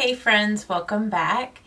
Hey friends, welcome back.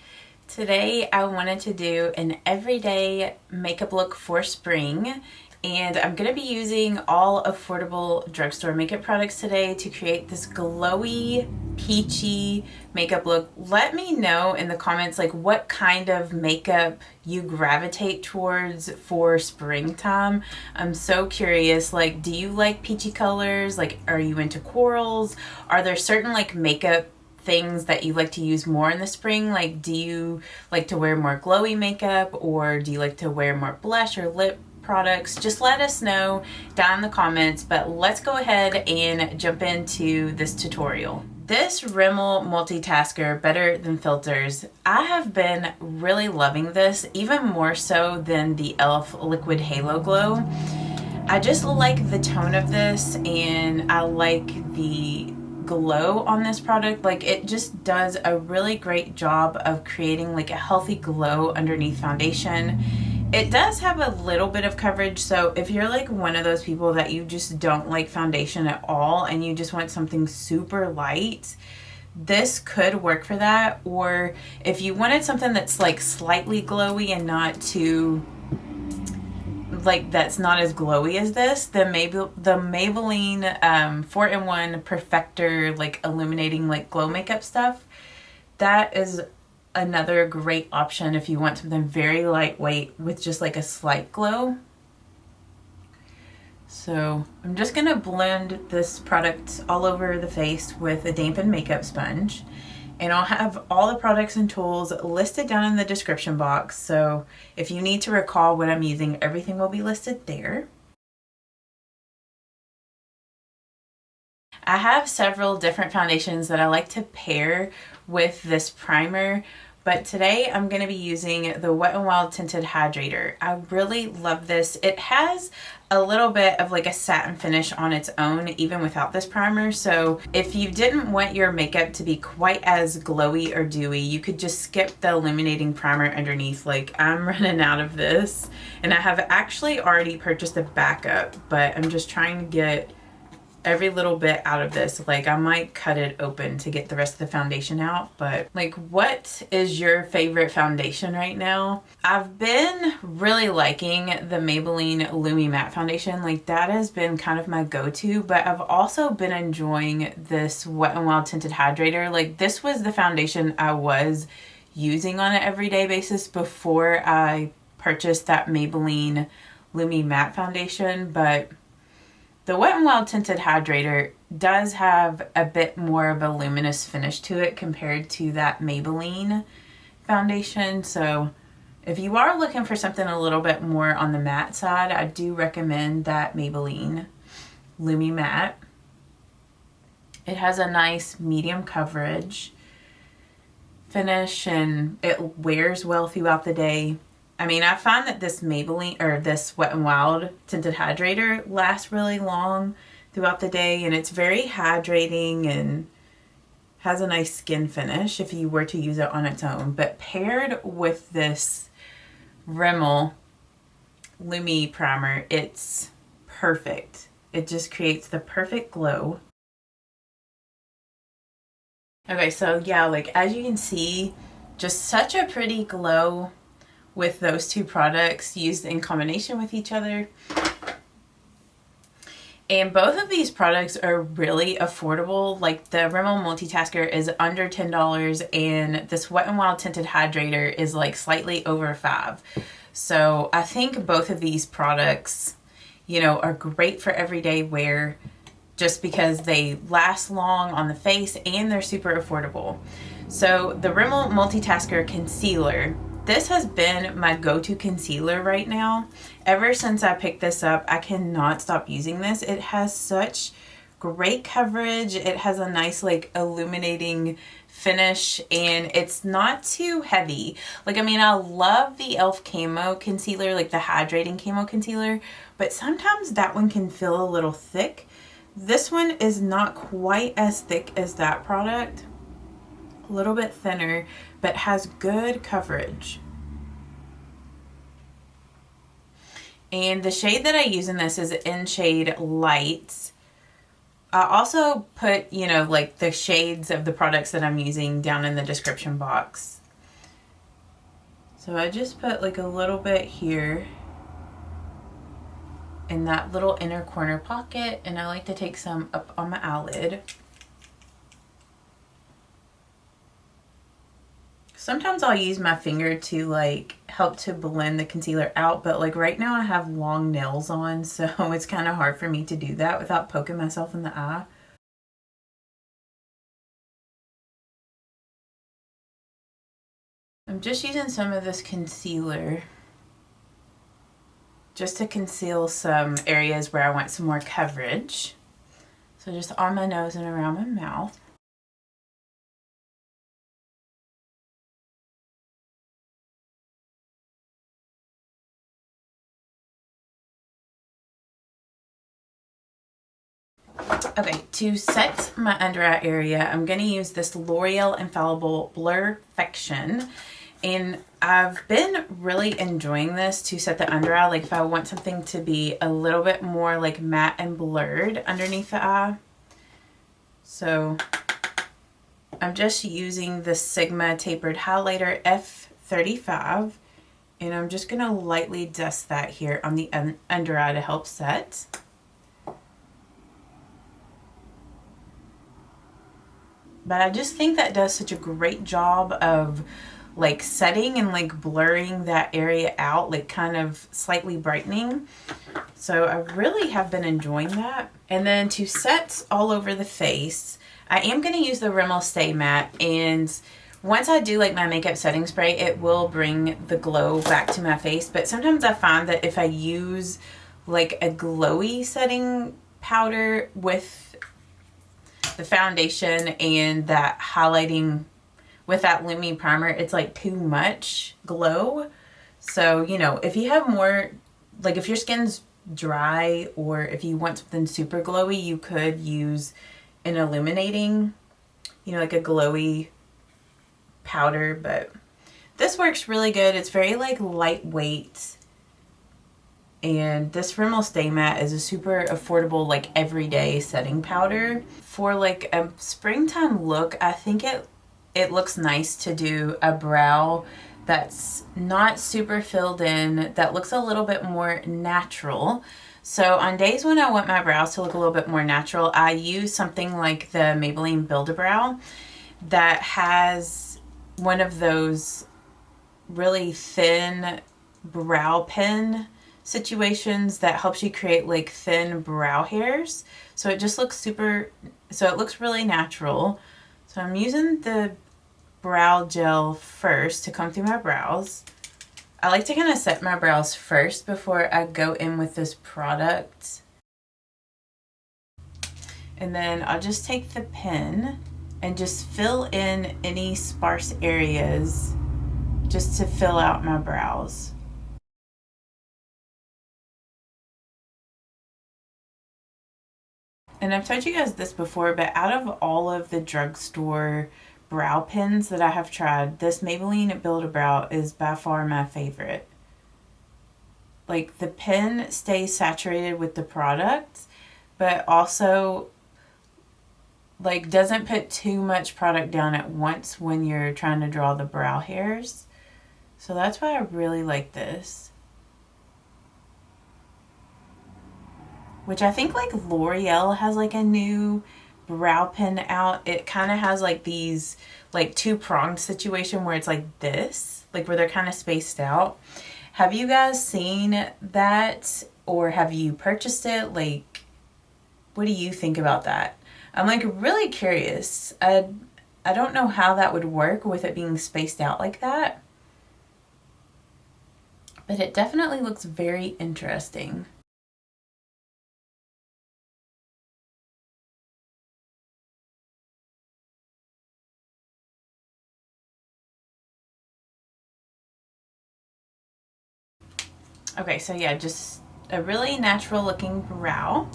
Today I wanted to do an everyday makeup look for spring, and I'm going to be using all affordable drugstore makeup products today to create this glowy, peachy makeup look. Let me know in the comments like what kind of makeup you gravitate towards for springtime. I'm so curious, like, do you like peachy colors? Like, are you into corals? Are there certain like makeup things that you like to use more in the spring? Like, do you like to wear more glowy makeup, or do you like to wear more blush or lip products? Just let us know down in the comments. But let's go ahead and jump into this tutorial. This Rimmel multitasker, Better Than Filters, I have been really loving this, even more so than the e.l.f. Liquid Halo Glow. I just like the tone of this, and I like the glow on this product. Like, it just does a really great job of creating like a healthy glow underneath foundation. It does have a little bit of coverage, so if you're like one of those people that you just don't like foundation at all and you just want something super light, this could work for that. Or if you wanted something that's like slightly glowy and not too, like, that's not as glowy as this, the Maybelline 4-in-1 Perfector like illuminating like glow makeup stuff, that is another great option if you want something very lightweight with just like a slight glow. So I'm just gonna blend this product all over the face with a dampened makeup sponge, and I'll have all the products and tools listed down in the description box, so if you need to recall what I'm using, everything will be listed there. I have several different foundations that I like to pair with this primer, but today I'm going to be using the Wet n Wild Tinted Hydrator. I really love this. It has a little bit of like a satin finish on its own even without this primer, so if you didn't want your makeup to be quite as glowy or dewy, you could just skip the illuminating primer underneath. Like, I'm running out of this, and I have actually already purchased a backup, but I'm just trying to get every little bit out of this. Like, I might cut it open to get the rest of the foundation out. But like, what is your favorite foundation right now? I've been really liking the Maybelline Lumi Matte Foundation. Like, that has been kind of my go-to, but I've also been enjoying this Wet n Wild Tinted Hydrator. Like, this was the foundation I was using on an everyday basis before I purchased that Maybelline Lumi Matte Foundation, but the Wet n Wild Tinted Hydrator does have a bit more of a luminous finish to it compared to that Maybelline foundation. So if you are looking for something a little bit more on the matte side, I do recommend that Maybelline Lumi Matte. It has a nice medium coverage finish, and it wears well throughout the day. I mean, I find that this Maybelline, or this Wet n Wild Tinted Hydrator, lasts really long throughout the day, and it's very hydrating and has a nice skin finish if you were to use it on its own. But paired with this Rimmel Lumi primer, it's perfect. It just creates the perfect glow. Okay, so yeah, like, as you can see, just such a pretty glow with those two products used in combination with each other. And both of these products are really affordable. Like, the Rimmel Multitasker is under $10, and this Wet n Wild Tinted Hydrator is like slightly over $5. So I think both of these products, you know, are great for everyday wear just because they last long on the face and they're super affordable. So the Rimmel Multitasker Concealer, this has been my go-to concealer right now. Ever since I picked this up, I cannot stop using this. It has such great coverage. It has a nice like illuminating finish, and it's not too heavy. Like, I mean, I love the e.l.f. Camo Concealer, like the hydrating Camo Concealer, but sometimes that one can feel a little thick. This one is not quite as thick as that product. A little bit thinner, but has good coverage. And the shade that I use in this is in shade Light. I also put, you know, like the shades of the products that I'm using down in the description box. So I just put like a little bit here in that little inner corner pocket, and I like to take some up on my eyelid. Sometimes I'll use my finger to like help to blend the concealer out, but like right now I have long nails on, so it's kind of hard for me to do that without poking myself in the eye. I'm just using some of this concealer just to conceal some areas where I want some more coverage. So just on my nose and around my mouth. Okay, to set my under eye area, I'm going to use this L'Oreal Infallible Blurfection. And I've been really enjoying this to set the under eye. Like if I want something to be a little bit more like matte and blurred underneath the eye. So I'm just using the Sigma Tapered Highlighter F35. And I'm just going to lightly dust that here on the under eye to help set. But I just think that does such a great job of like setting and like blurring that area out, like kind of slightly brightening. So I really have been enjoying that. And then to set all over the face, I am going to use the Rimmel Stay Matte. And once I do like my makeup setting spray, it will bring the glow back to my face. But sometimes I find that if I use like a glowy setting powder with the foundation and that highlighting with that Lumi primer, it's like too much glow. So, you know, if you have more, like if your skin's dry or if you want something super glowy, you could use an illuminating, you know, like a glowy powder. But this works really good. It's very like lightweight. And this Rimmel Stay Matte is a super affordable, like everyday setting powder. For like a springtime look, I think it looks nice to do a brow that's not super filled in, that looks a little bit more natural. So on days when I want my brows to look a little bit more natural, I use something like the Maybelline Build-A-Brow that has one of those really thin brow pen situations that helps you create like thin brow hairs. So it just looks so it looks really natural. So I'm using the brow gel first to comb through my brows. I like to kind of set my brows first before I go in with this product. And then I'll just take the pen and just fill in any sparse areas just to fill out my brows. And I've told you guys this before, but out of all of the drugstore brow pens that I have tried, this Maybelline Build-A-Brow is by far my favorite. Like the pen stays saturated with the product, but also like doesn't put too much product down at once when you're trying to draw the brow hairs. So that's why I really like this. Which I think like L'Oreal has like a new brow pen out. It kind of has like these like two-pronged situation where it's like this, like where they're kind of spaced out. Have you guys seen that, or have you purchased it? Like, what do you think about that? I'm like really curious. I don't know how that would work with it being spaced out like that, but it definitely looks very interesting. Okay, so yeah, just a really natural looking brow.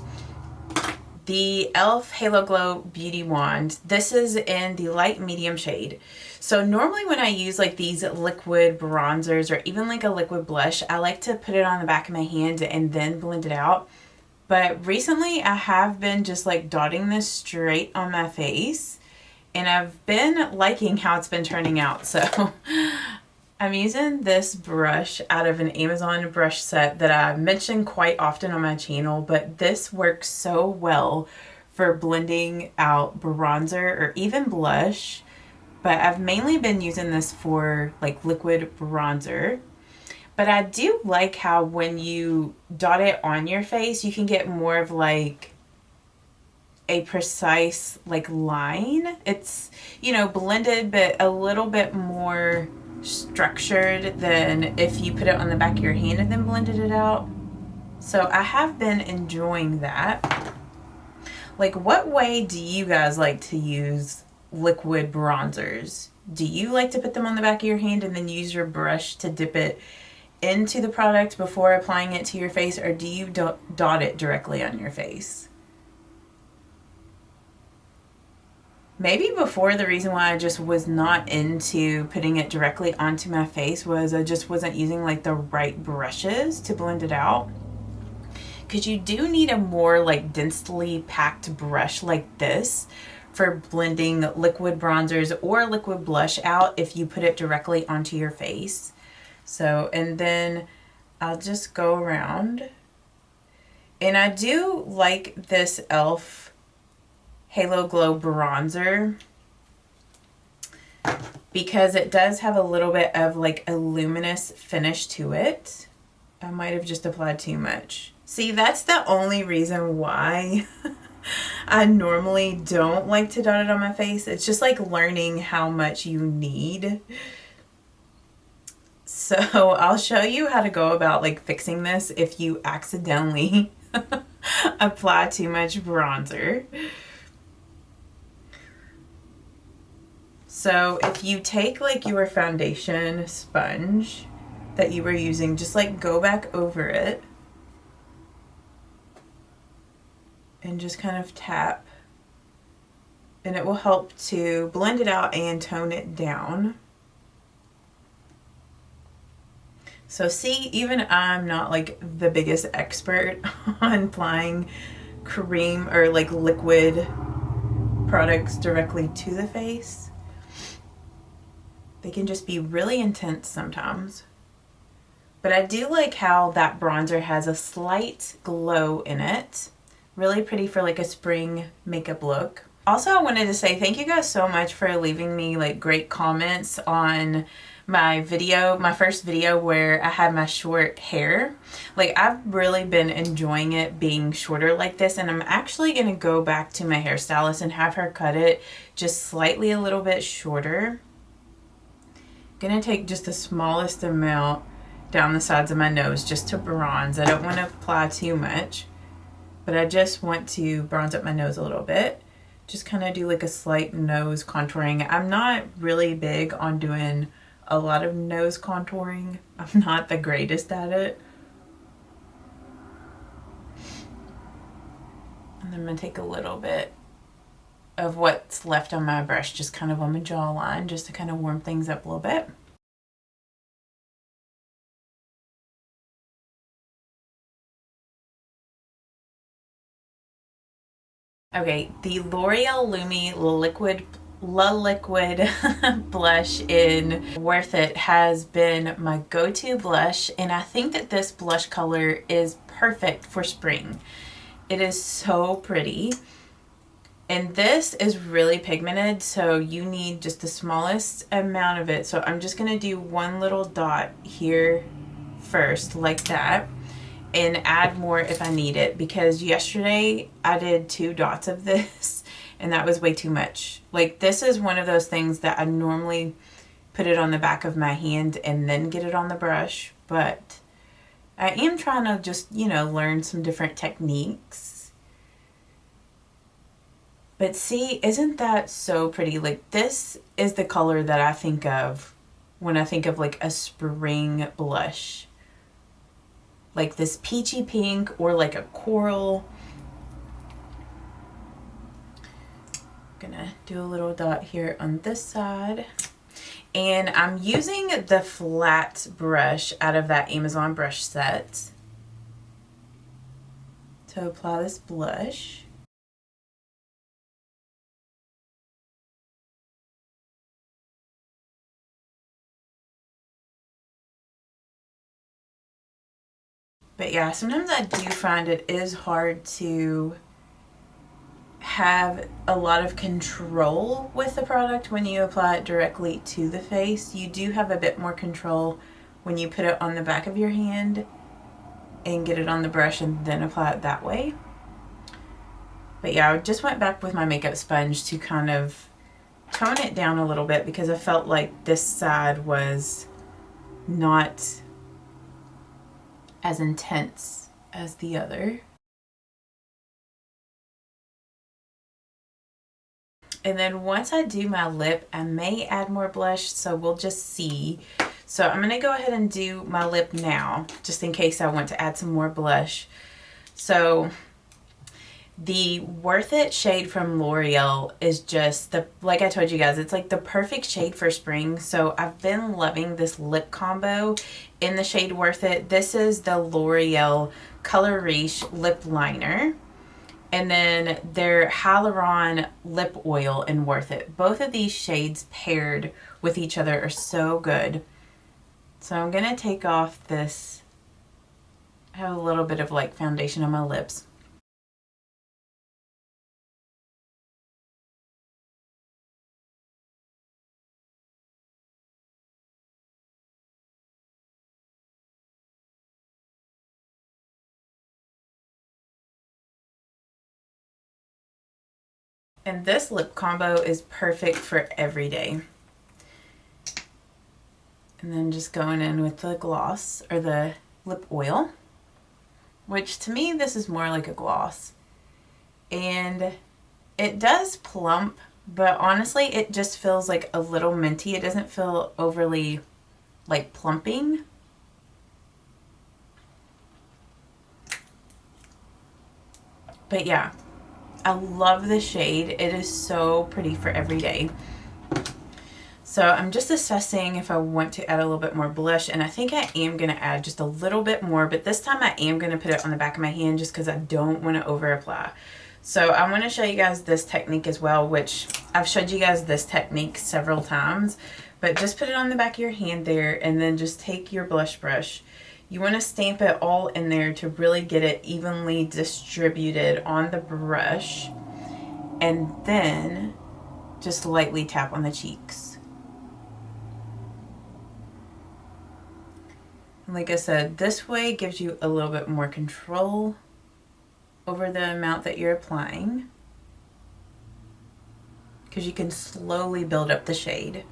The e.l.f. Halo Glow Beauty Wand. This is in the light medium shade. So normally when I use like these liquid bronzers or even like a liquid blush, I like to put it on the back of my hand and then blend it out. But recently I have been just like dotting this straight on my face, and I've been liking how it's been turning out. So I'm using this brush out of an Amazon brush set that I mention quite often on my channel, but this works so well for blending out bronzer or even blush. But I've mainly been using this for like liquid bronzer. But I do like how when you dot it on your face, you can get more of like a precise like line. It's, you know, blended, but a little bit more structured than if you put it on the back of your hand and then blended it out. So I have been enjoying that. Like, what way do you guys like to use liquid bronzers? Do you like to put them on the back of your hand and then use your brush to dip it into the product before applying it to your face, or do you dot it directly on your face? Maybe before, the reason why I just was not into putting it directly onto my face was I just wasn't using like the right brushes to blend it out. Because you do need a more like densely packed brush like this for blending liquid bronzers or liquid blush out if you put it directly onto your face. So, and then I'll just go around. And I do like this e.l.f. Halo Glow bronzer because it does have a little bit of like a luminous finish to it. I might have just applied too much. See, that's the only reason why I normally don't like to dot it on my face. It's just like learning how much you need. So I'll show you how to go about like fixing this if you accidentally apply too much bronzer. So if you take like your foundation sponge that you were using, just like go back over it and just kind of tap, and it will help to blend it out and tone it down. So see, even I'm not like the biggest expert on applying cream or like liquid products directly to the face. They can just be really intense sometimes. But I do like how that bronzer has a slight glow in it. Really pretty for like a spring makeup look. Also, I wanted to say thank you guys so much for leaving me like great comments on my video, my first video where I had my short hair. Like, I've really been enjoying it being shorter like this, and I'm actually gonna go back to my hairstylist and have her cut it just slightly a little bit shorter. Gonna take just the smallest amount down the sides of my nose just to bronze. I don't want to apply too much, but I just want to bronze up my nose a little bit. Just kind of do like a slight nose contouring. I'm not really big on doing a lot of nose contouring. I'm not the greatest at it. And then I'm gonna take a little bit of what's left on my brush, just kind of on my jawline, just to kind of warm things up a little bit. Okay, the L'Oreal Lumi Liquid blush in Worth It has been my go-to blush, and I think that this blush color is perfect for spring. It is so pretty, and this is really pigmented, so you need just the smallest amount of it. So I'm just gonna do one little dot here first, like that, and add more if I need it, because yesterday I did 2 dots of this and that was way too much. Like, this is one of those things that I normally put it on the back of my hand and then get it on the brush, but I am trying to just, you know, learn some different techniques. But see, isn't that so pretty? Like, this is the color that I think of when I think of like a spring blush. Like this peachy pink or like a coral. Gonna do a little dot here on this side. And I'm using the flat brush out of that Amazon brush set to apply this blush. But yeah, sometimes I do find it is hard to have a lot of control with the product when you apply it directly to the face. You do have a bit more control when you put it on the back of your hand and get it on the brush and then apply it that way. But yeah, I just went back with my makeup sponge to kind of tone it down a little bit because I felt like this side was not as intense as the other. And then once I do my lip, I may add more blush, so we'll just see. So I'm going to go ahead and do my lip now, just in case I want to add some more blush. So the Worth It shade from L'Oreal is just like I told you guys, it's like the perfect shade for spring. So I've been loving this lip combo in the shade Worth It. This is the L'Oreal Color Riche lip liner. And then their Hyaluron lip oil in Worth It. Both of these shades paired with each other are so good. So I'm going to take off this. I have a little bit of like foundation on my lips. And this lip combo is perfect for every day. And then just going in with the gloss or the lip oil, which to me this is more like a gloss. And it does plump, but honestly it just feels like a little minty. It doesn't feel overly like plumping. But yeah, I love the shade. It is so pretty for every day. So I'm just assessing if I want to add a little bit more blush, and I think I am going to add just a little bit more, but this time I am going to put it on the back of my hand just because I don't want to over apply. So I want to show you guys this technique as well, which I've showed you guys this technique several times, but just put it on the back of your hand there and then just take your blush brush. You want to stamp it all in there to really get it evenly distributed on the brush, and then just lightly tap on the cheeks. And like I said, this way gives you a little bit more control over the amount that you're applying, because you can slowly build up the shade.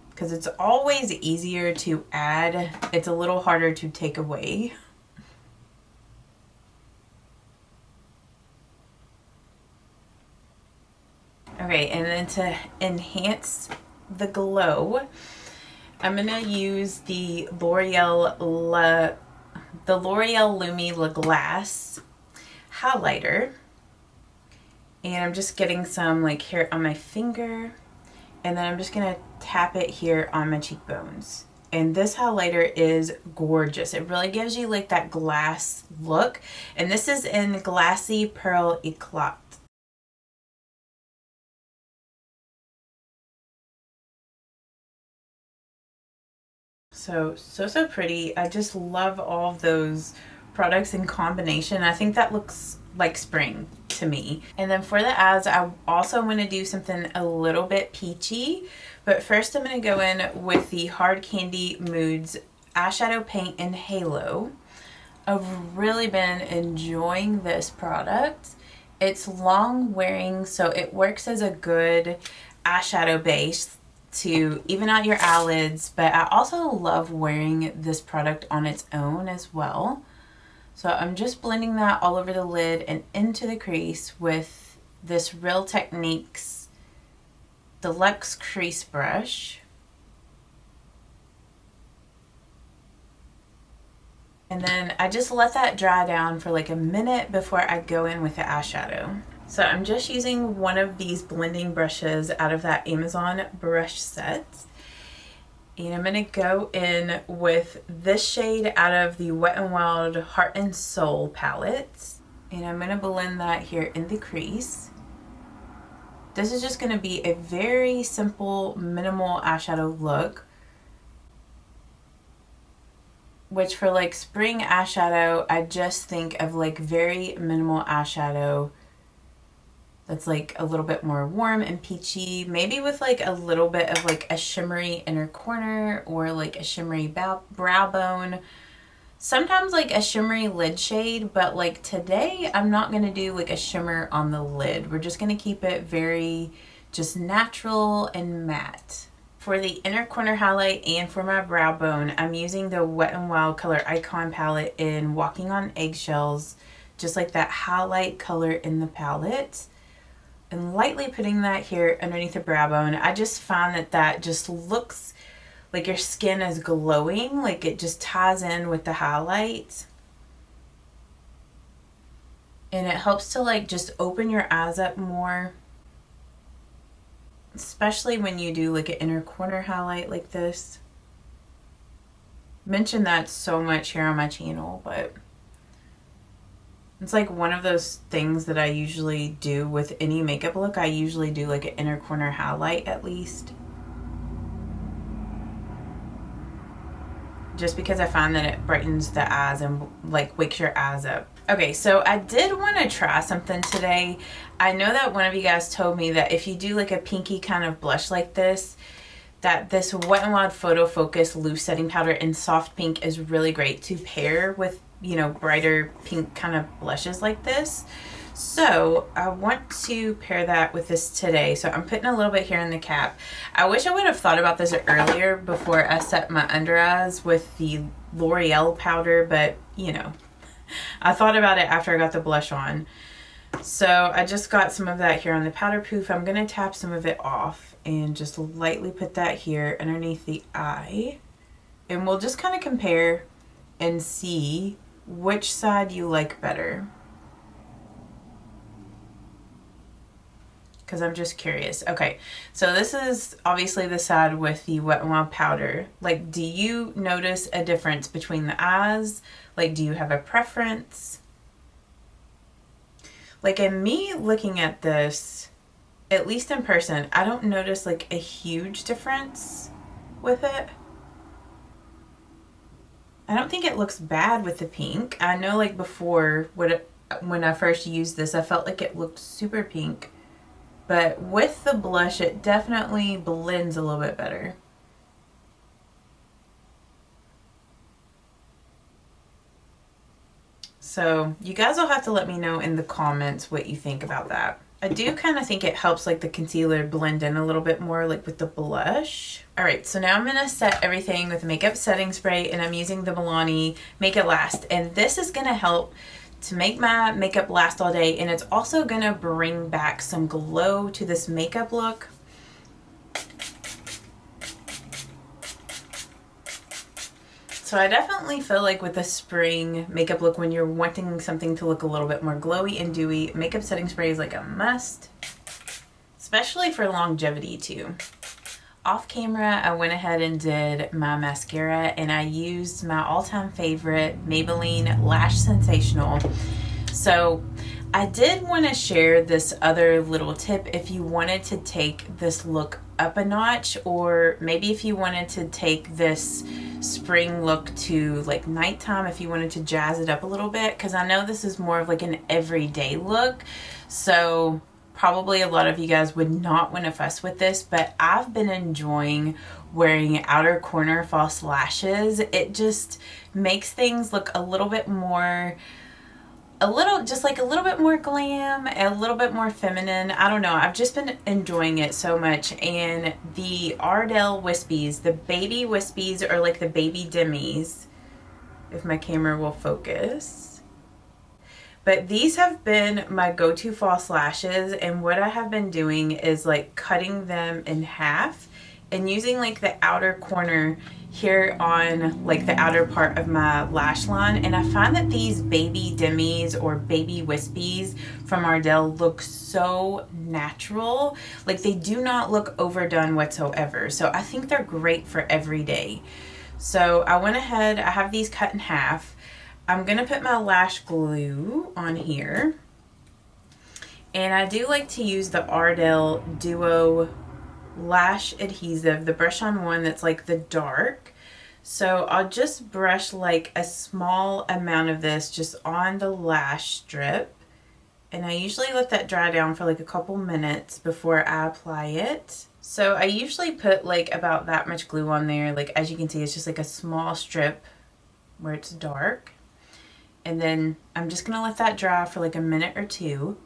Because it's always easier to add, it's a little harder to take away. Okay, and then to enhance the glow, I'm going to use the L'Oreal Lumi La Glace highlighter. And I'm just getting some like here on my finger. And then I'm just going to tap it here on my cheekbones. And this highlighter is gorgeous. It really gives you like that glass look. And this is in Glassy Pearl Eclat. So pretty. I just love all of those products in combination. I think that looks like spring to me. And then for the eyes, I also want to do something a little bit peachy. But first I'm going to go in with the Hard Candy Moods eyeshadow paint in Halo. I've really been enjoying this product. It's long wearing, so it works as a good eyeshadow base to even out your eyelids, but I also love wearing this product on its own as well. So I'm just blending that all over the lid and into the crease with this Real Techniques Deluxe Crease Brush. And then I just let that dry down for like a minute before I go in with the eyeshadow. So I'm just using one of these blending brushes out of that Amazon brush set. And I'm going to go in with this shade out of the Wet n Wild Heart and Soul palette. And I'm going to blend that here in the crease. This is just going to be a very simple, minimal eyeshadow look. Which for like spring eyeshadow, I just think of like very minimal eyeshadow that's like a little bit more warm and peachy, maybe with like a little bit of like a shimmery inner corner or like a shimmery brow bone. Sometimes like a shimmery lid shade, but like today I'm not going to do like a shimmer on the lid. We're just going to keep it very just natural and matte. For the inner corner highlight and for my brow bone, I'm using the Wet n Wild Color Icon palette in Walking on Eggshells, just like that highlight color in the palette. And lightly putting that here underneath the brow bone. I just find that that just looks like your skin is glowing, like it just ties in with the highlight. And it helps to like just open your eyes up more. Especially when you do like an inner corner highlight like this. Mention that so much here on my channel, but it's like one of those things that I usually do with any makeup look. I usually do like an inner corner highlight at least. Just because I find that it brightens the eyes and like wakes your eyes up. Okay, so I did want to try something today. I know that one of you guys told me that if you do like a pinky kind of blush like this, that this Wet n Wild Photo Focus loose setting powder in soft pink is really great to pair with, you know, brighter pink kind of blushes like this. So I want to pair that with this today. So I'm putting a little bit here in the cap. I wish I would have thought about this earlier before I set my under eyes with the L'Oreal powder, but you know, I thought about it after I got the blush on. So I just got some of that here on the powder poof. I'm going to tap some of it off and just lightly put that here underneath the eye. And we'll just kind of compare and see which side you like better. Because I'm just curious. Okay, so this is obviously the side with the Wet n Wild powder. Like, do you notice a difference between the eyes? Like, do you have a preference? Like, in me looking at this, at least in person, I don't notice like a huge difference with it. I don't think it looks bad with the pink. I know like before, when I first used this, I felt like it looked super pink. But with the blush, it definitely blends a little bit better. So you guys will have to let me know in the comments what you think about that. I do kind of think it helps like the concealer blend in a little bit more like with the blush. All right, so now I'm gonna set everything with makeup setting spray, and I'm using the Milani Make It Last. And this is gonna help to make my makeup last all day, and it's also gonna bring back some glow to this makeup look. So I definitely feel like with the spring makeup look, when you're wanting something to look a little bit more glowy and dewy, makeup setting spray is like a must, especially for longevity too. Off camera, I went ahead and did my mascara, and I used my all-time favorite Maybelline Lash Sensational. So I did want to share this other little tip if you wanted to take this look up a notch, or maybe if you wanted to take this spring look to like nighttime, if you wanted to jazz it up a little bit, because I know this is more of like an everyday look. So probably a lot of you guys would not want to fuss with this, but I've been enjoying wearing outer corner false lashes. It just makes things look a little bit more, just like a little bit more glam, a little bit more feminine. I don't know. I've just been enjoying it so much. And the Ardell Wispies, the baby Wispies, or like the baby Demis, if my camera will focus. But these have been my go-to false lashes, and what I have been doing is like cutting them in half and using like the outer corner here on like the outer part of my lash line. And I find that these baby demis or baby wispies from Ardell look so natural. Like they do not look overdone whatsoever. So I think they're great for every day. So I went ahead, I have these cut in half. I'm gonna put my lash glue on here. And I do like to use the Ardell Duo lash adhesive, the brush on one that's like the dark. So I'll just brush like a small amount of this just on the lash strip, and I usually let that dry down for like a couple minutes before I apply it. So I usually put like about that much glue on there. Like as you can see, it's just like a small strip where it's dark, and then I'm just gonna let that dry for like a minute or two.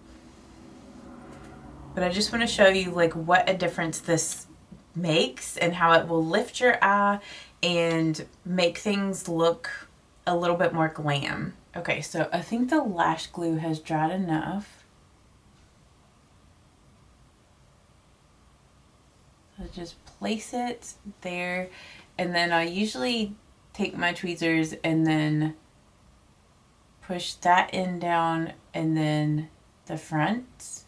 But I just want to show you like what a difference this makes and how it will lift your eye and make things look a little bit more glam. Okay, so I think the lash glue has dried enough. So just place it there, and then I usually take my tweezers and then push that end down and then the front.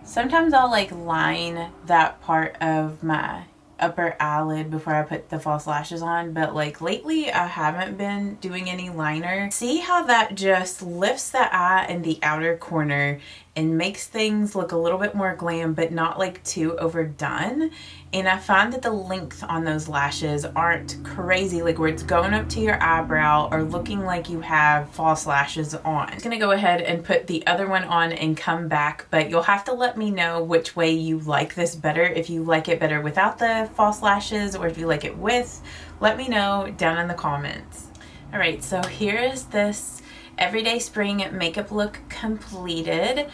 Sometimes I'll like line that part of my upper eyelid before I put the false lashes on, but like lately I haven't been doing any liner. See how that just lifts the eye in the outer corner and makes things look a little bit more glam, but not like too overdone. And I find that the length on those lashes aren't crazy, like where it's going up to your eyebrow or looking like you have false lashes on. I'm gonna go ahead and put the other one on and come back, but you'll have to let me know which way you like this better. If you like it better without the false lashes or if you like it with, let me know down in the comments. All right, so here is this everyday spring makeup look completed.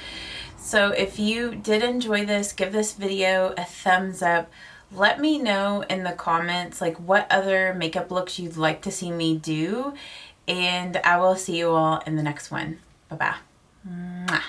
So if you did enjoy this, give this video a thumbs up. Let me know in the comments like what other makeup looks you'd like to see me do, and I will see you all in the next one. Bye-bye.